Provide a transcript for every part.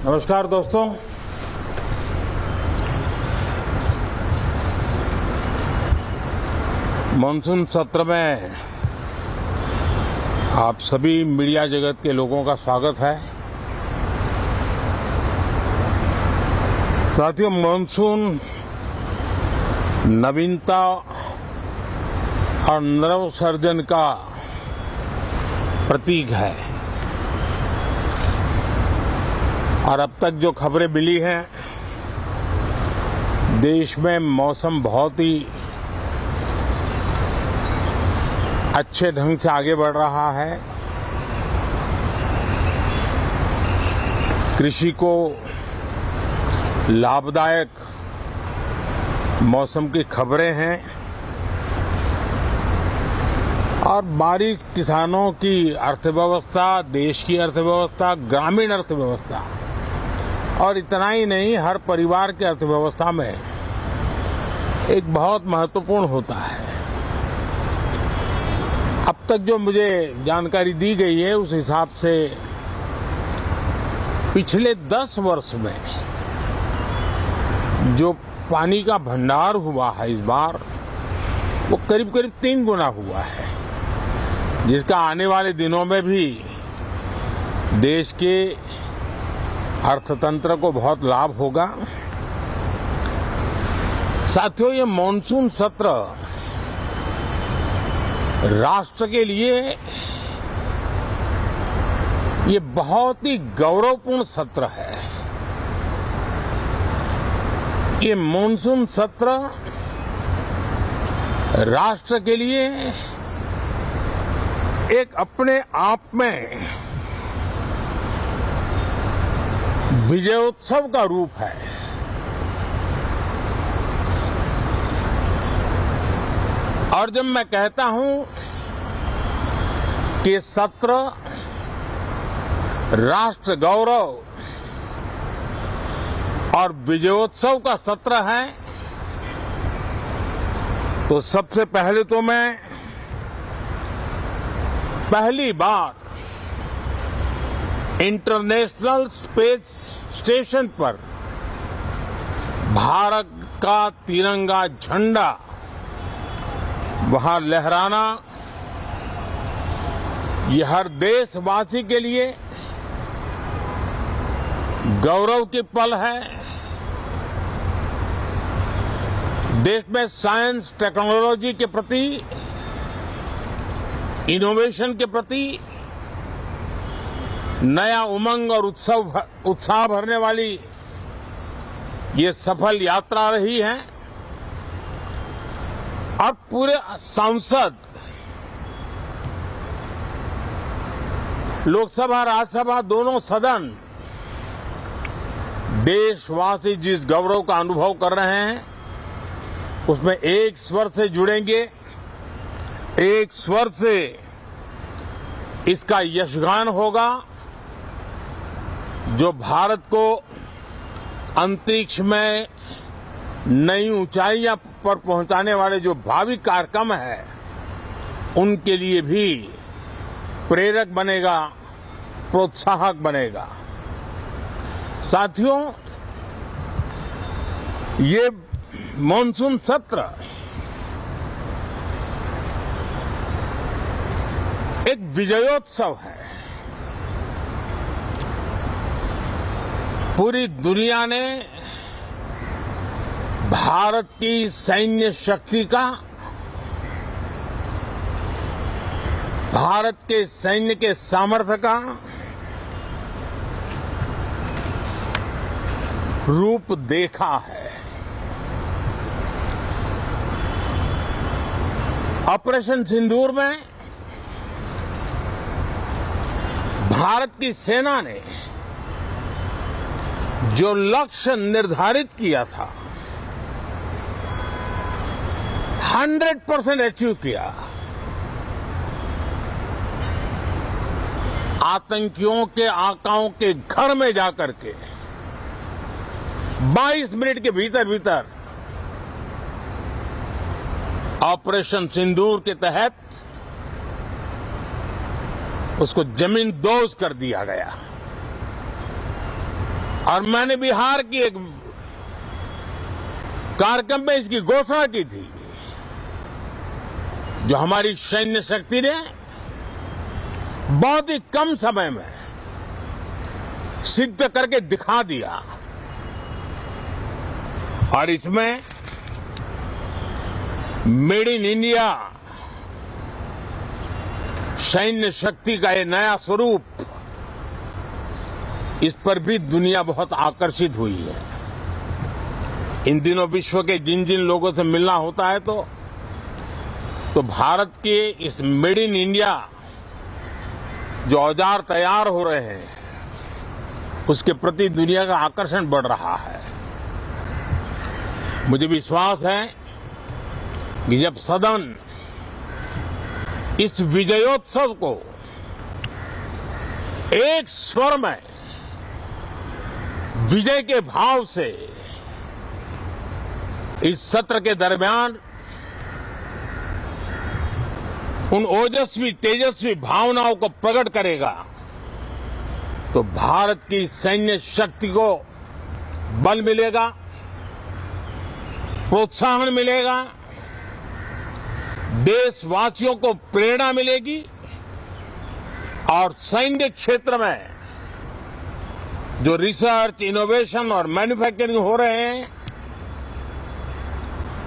नमस्कार दोस्तों, मानसून सत्र में आप सभी मीडिया जगत के लोगों का स्वागत है। साथियों, मानसून नवीनता और नवसर्जन का प्रतीक है और अब तक जो खबरें मिली हैं, देश में मौसम बहुत ही अच्छे ढंग से आगे बढ़ रहा है। कृषि को लाभदायक मौसम की खबरें हैं और बारिश किसानों की अर्थव्यवस्था, देश की अर्थव्यवस्था, ग्रामीण अर्थव्यवस्था और इतना ही नहीं, हर परिवार की अर्थव्यवस्था में एक बहुत महत्वपूर्ण होता है। अब तक जो मुझे जानकारी दी गई है उस हिसाब से पिछले 10 वर्ष में जो पानी का भंडार हुआ है इस बार, वो करीब करीब 3 गुना हुआ है, जिसका आने वाले दिनों में भी देश के अर्थतंत्र को बहुत लाभ होगा। साथियों, ये मानसून सत्र राष्ट्र के लिए ये बहुत ही गौरवपूर्ण सत्र है। ये मानसून सत्र राष्ट्र के लिए एक अपने आप में विजयोत्सव का रूप है। और जब मैं कहता हूं कि सत्र राष्ट्र गौरव और विजयोत्सव का सत्र है, तो सबसे पहले तो मैं पहली बार इंटरनेशनल स्पेस स्टेशन पर भारत का तिरंगा झंडा वहां लहराना, ये हर देशवासी के लिए गौरव की पल है। देश में साइंस टेक्नोलॉजी के प्रति, इनोवेशन के प्रति नया उमंग और उत्साह भरने वाली ये सफल यात्रा रही है और पूरे सांसद, लोकसभा राज्यसभा दोनों सदन देशवासी जिस गौरव का अनुभव कर रहे हैं उसमें एक स्वर से जुड़ेंगे, एक स्वर से इसका यशगान होगा। जो भारत को अंतरिक्ष में नई ऊंचाइयां पर पहुंचाने वाले जो भावी कार्यक्रम है, उनके लिए भी प्रेरक बनेगा, प्रोत्साहक बनेगा। साथियों, ये मानसून सत्र एक विजयोत्सव है। पूरी दुनिया ने भारत की सैन्य शक्ति का, भारत के सैन्य के सामर्थ्य का रूप देखा है। ऑपरेशन सिंदूर में भारत की सेना ने जो लक्ष्य निर्धारित किया था 100% अचीव किया। आतंकियों के आकाओं के घर में जाकर के 22 मिनट के भीतर भीतर ऑपरेशन सिंदूर के तहत उसको जमींदोज कर दिया गया। और मैंने बिहार की एक कार्यक्रम में इसकी घोषणा की थी, जो हमारी सैन्य शक्ति ने बहुत ही कम समय में सिद्ध करके दिखा दिया। और इसमें मेड इन इंडिया सैन्य शक्ति का ये नया स्वरूप, इस पर भी दुनिया बहुत आकर्षित हुई है। इन दिनों विश्व के जिन जिन लोगों से मिलना होता है तो भारत के इस मेड इन इंडिया जो औजार तैयार हो रहे हैं, उसके प्रति दुनिया का आकर्षण बढ़ रहा है। मुझे विश्वास है कि जब सदन इस विजयोत्सव को एक स्वर में विजय के भाव से इस सत्र के दरमियान उन ओजस्वी तेजस्वी भावनाओं को प्रकट करेगा, तो भारत की सैन्य शक्ति को बल मिलेगा, प्रोत्साहन मिलेगा, देशवासियों को प्रेरणा मिलेगी और सैन्य क्षेत्र में जो रिसर्च, इनोवेशन और मैन्युफैक्चरिंग हो रहे हैं,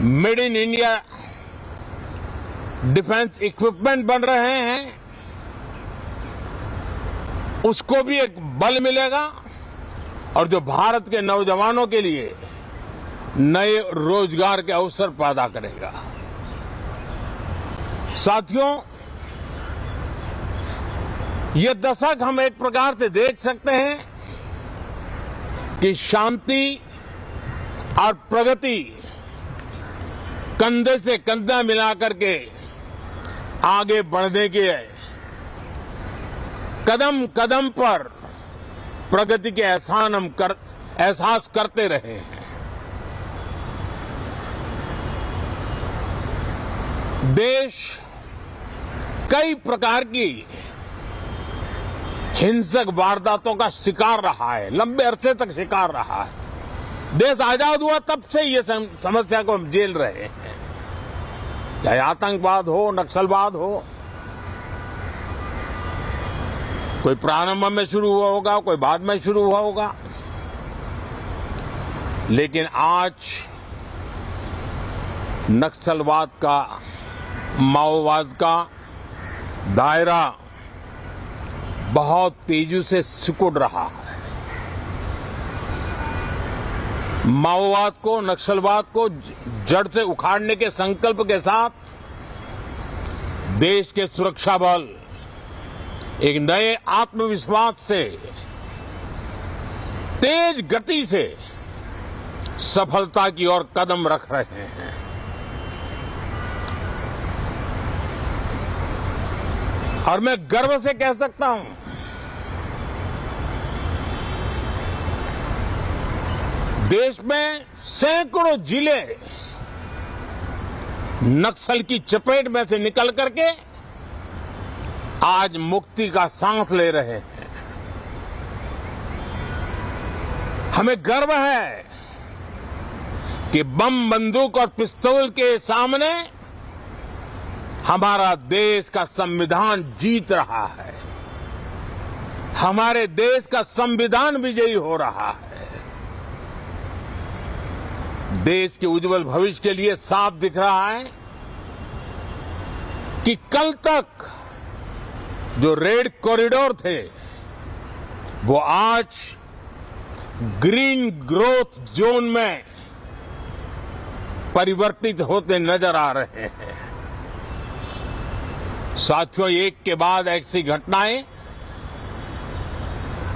made in India defence equipment बन रहे हैं, उसको भी एक बल मिलेगा और जो भारत के नौजवानों के लिए नए रोजगार के अवसर पैदा करेगा। साथियों, ये दशक हम एक प्रकार से देख सकते हैं कि शांति और प्रगति कंधे से कंधा मिलाकर के आगे बढ़ने के कदम कदम पर प्रगति के एहसास करते रहे हैं। देश कई प्रकार की हिंसक वारदातों का शिकार रहा है, लंबे अरसे तक शिकार रहा है। देश आजाद हुआ तब से ये समस्या को हम झेल रहे हैं, चाहे आतंकवाद हो, नक्सलवाद हो। कोई प्रारंभ में शुरू हुआ होगा, कोई बाद में शुरू हुआ होगा, लेकिन आज नक्सलवाद का, माओवाद का दायरा बहुत तेजी से सिकुड़ रहा है। माओवाद को, नक्सलवाद को जड़ से उखाड़ने के संकल्प के साथ देश के सुरक्षा बल एक नए आत्मविश्वास से, तेज गति से सफलता की ओर कदम रख रहे हैं। और मैं गर्व से कह सकता हूं, देश में सैकड़ों जिले नक्सल की चपेट में से निकल करके आज मुक्ति का सांस ले रहे हैं। हमें गर्व है कि बम, बंदूक और पिस्तौल के सामने हमारा देश का संविधान जीत रहा है, हमारे देश का संविधान विजयी हो रहा है। देश के उज्जवल भविष्य के लिए साफ दिख रहा है कि कल तक जो रेड कॉरिडोर थे, वो आज ग्रीन ग्रोथ जोन में परिवर्तित होते नजर आ रहे हैं। साथियों, एक के बाद ऐसी घटनाएं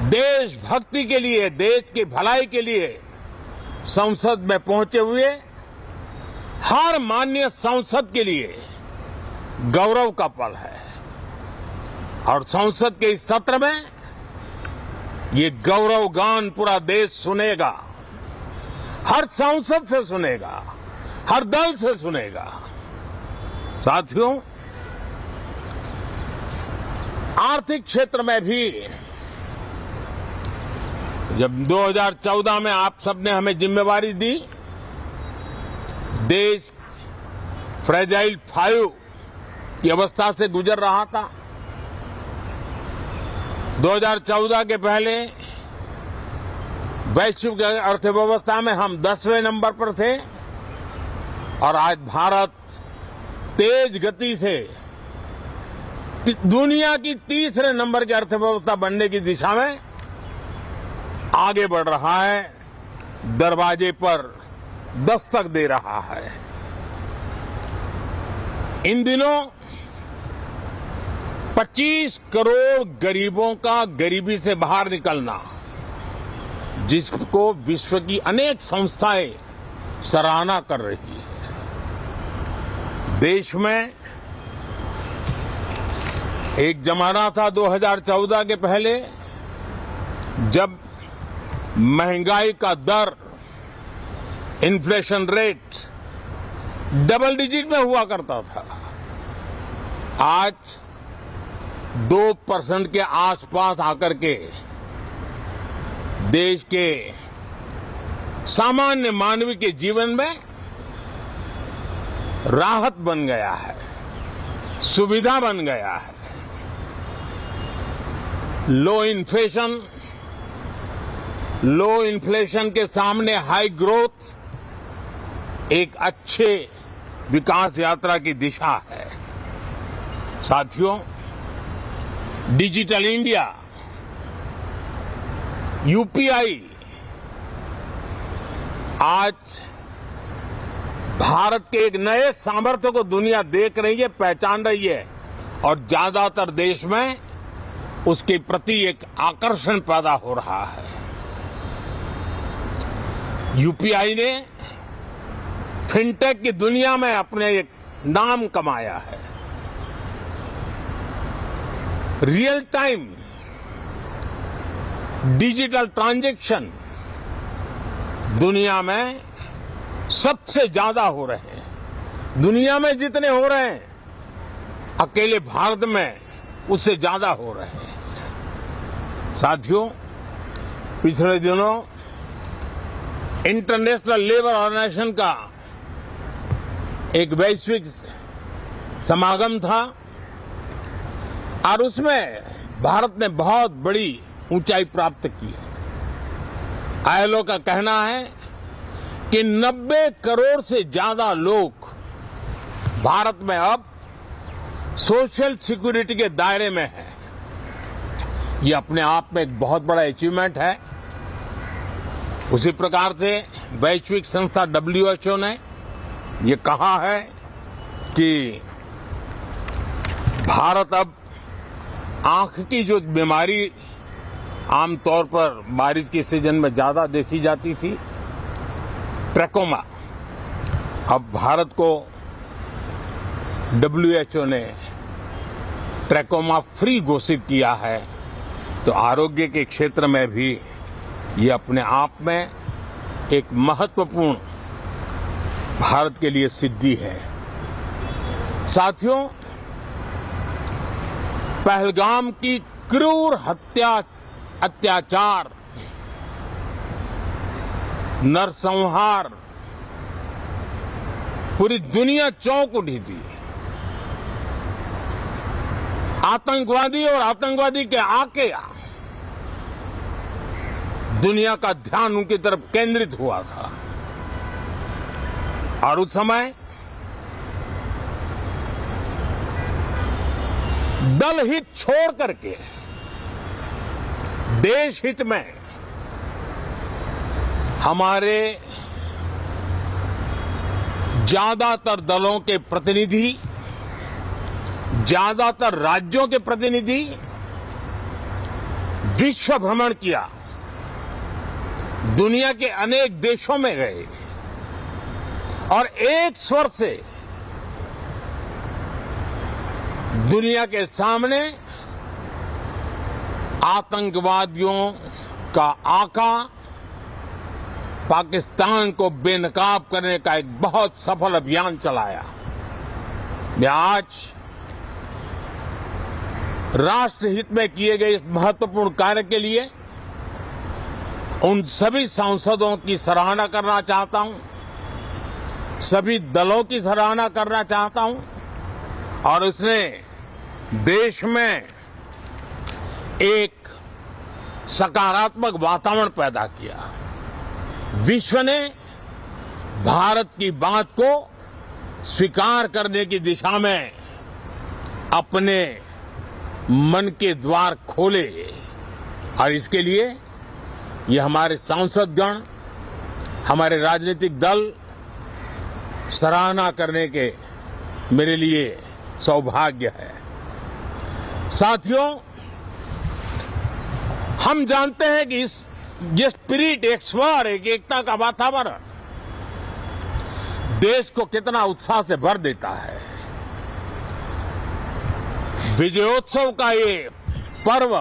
देशभक्ति के लिए, देश की भलाई के लिए संसद में पहुंचे हुए हर माननीय सांसद के लिए गौरव का पल है। और संसद के इस सत्र में ये गौरव गान पूरा देश सुनेगा, हर सांसद से सुनेगा, हर दल से सुनेगा। साथियों, आर्थिक क्षेत्र में भी जब 2014 में आप सबने हमें जिम्मेवारी दी, देश फ्रेजाइल 5 की अवस्था से गुजर रहा था। 2014 के पहले वैश्विक अर्थव्यवस्था में हम 10वें नंबर पर थे और आज भारत तेज गति से दुनिया की तीसरे नंबर की अर्थव्यवस्था बनने की दिशा में आगे बढ़ रहा है, दरवाजे पर दस्तक दे रहा है। इन दिनों 25 करोड़ गरीबों का गरीबी से बाहर निकलना, जिसको विश्व की अनेक संस्थाएं सराहना कर रही है। देश में एक जमाना था 2014 के पहले, जब महंगाई का दर, इन्फ्लेशन रेट डबल डिजिट में हुआ करता था। आज 2% के आसपास आकर के देश के सामान्य मानव के जीवन में राहत बन गया है, सुविधा बन गया है। लो इन्फ्लेशन के सामने हाई ग्रोथ एक अच्छे विकास यात्रा की दिशा है। साथियों, डिजिटल इंडिया, यूपीआई आज भारत के एक नए सामर्थ्य को दुनिया देख रही है, पहचान रही है और ज्यादातर देश में उसके प्रति एक आकर्षण पैदा हो रहा है। यूपीआई ने फिनटेक की दुनिया में अपने एक नाम कमाया है। रियल टाइम डिजिटल ट्रांजैक्शन दुनिया में सबसे ज्यादा हो रहे हैं। दुनिया में जितने हो रहे हैं, अकेले भारत में उससे ज्यादा हो रहे हैं। साथियों, पिछले दिनों इंटरनेशनल लेबर ऑर्गेनाइजेशन का एक वैश्विक समागम था और उसमें भारत ने बहुत बड़ी ऊंचाई प्राप्त की। आईएलओ का कहना है कि 90 करोड़ से ज्यादा लोग भारत में अब सोशल सिक्योरिटी के दायरे में हैं। ये अपने आप में एक बहुत बड़ा अचीवमेंट है। उसी प्रकार से वैश्विक संस्था WHO ने ये कहा है कि भारत अब आंख की जो बीमारी आमतौर पर बारिश के सीजन में ज्यादा देखी जाती थी, ट्रैकोमा, अब भारत को WHO ने ट्रैकोमा फ्री घोषित किया है। तो आरोग्य के क्षेत्र में भी ये अपने आप में एक महत्वपूर्ण भारत के लिए सिद्धि है। साथियों, पहलगाम की क्रूर अत्याचार, नरसंहार पूरी दुनिया चौंक उठी थी। आतंकवादी और आतंकवादी के आके दुनिया का ध्यान उनकी तरफ केंद्रित हुआ था और उस समय दल हित छोड़ करके देश हित में हमारे ज्यादातर दलों के प्रतिनिधि, ज्यादातर राज्यों के प्रतिनिधि विश्व भ्रमण किया, दुनिया के अनेक देशों में गए और एक स्वर से दुनिया के सामने आतंकवादियों का आका पाकिस्तान को बेनकाब करने का एक बहुत सफल अभियान चलाया। मैं आज राष्ट्र हित में किए गए इस महत्वपूर्ण कार्य के लिए उन सभी सांसदों की सराहना करना चाहता हूं, सभी दलों की सराहना करना चाहता हूं और उसने देश में एक सकारात्मक वातावरण पैदा किया। विश्व ने भारत की बात को स्वीकार करने की दिशा में अपने मन के द्वार खोले और इसके लिए ये हमारे सांसदगण, हमारे राजनीतिक दल सराहना करने के मेरे लिए सौभाग्य है। साथियों, हम जानते हैं कि ये स्पिरिट, एक स्वर, एक एकता का वातावरण देश को कितना उत्साह से भर देता है। विजयोत्सव का ये पर्व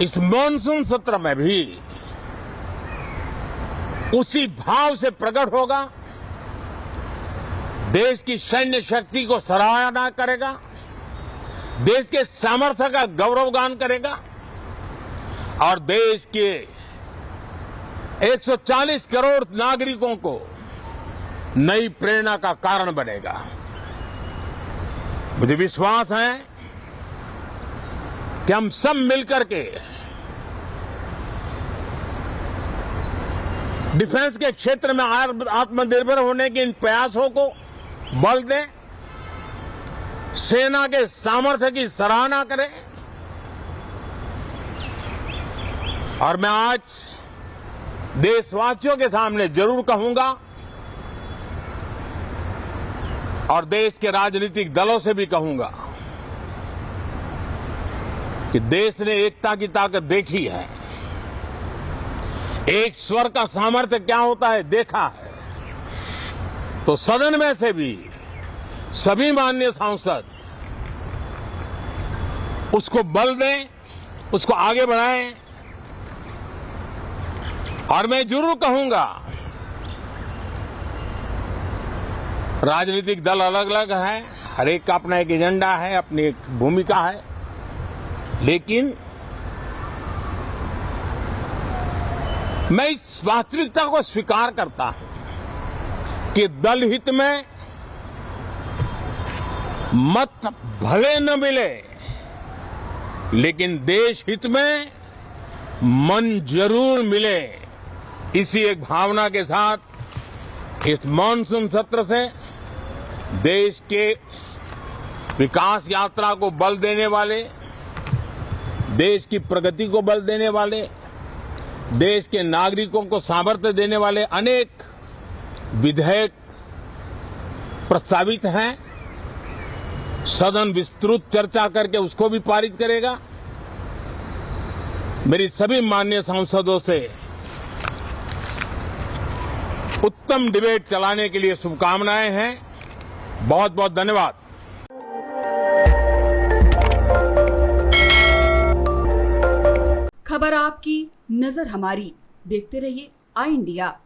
इस मॉनसून सत्र में भी उसी भाव से प्रकट होगा। देश की सैन्य शक्ति को सराहना करेगा, देश के सामर्थ्य का गौरवगान करेगा और देश के 140 करोड़ नागरिकों को नई प्रेरणा का कारण बनेगा। मुझे विश्वास है कि हम सब मिलकर के डिफेंस के क्षेत्र में आत्मनिर्भर होने के इन प्रयासों को बल दें, सेना के सामर्थ्य की सराहना करें और मैं आज देशवासियों के सामने जरूर कहूंगा और देश के राजनीतिक दलों से भी कहूंगा कि देश ने एकता की ताकत देखी है, एक स्वर का सामर्थ्य क्या होता है देखा है। तो सदन में से भी सभी माननीय सांसद उसको बल दें, उसको आगे बढ़ाएं और मैं जरूर कहूंगा, राजनीतिक दल अलग अलग है, हर एक का अपना एक एजेंडा है, अपनी एक भूमिका है, लेकिन मैं इस वास्तविकता को स्वीकार करता हूं कि दल हित में मत भले न मिले, लेकिन देश हित में मन जरूर मिले। इसी एक भावना के साथ इस मॉनसून सत्र से देश के विकास यात्रा को बल देने वाले, देश की प्रगति को बल देने वाले, देश के नागरिकों को सामर्थ्य देने वाले अनेक विधेयक प्रस्तावित हैं। सदन विस्तृत चर्चा करके उसको भी पारित करेगा। मेरी सभी माननीय सांसदों से उत्तम डिबेट चलाने के लिए शुभकामनाएं हैं। बहुत बहुत धन्यवाद। खबर आपकी, नजर हमारी। देखते रहिए आई इंडिया।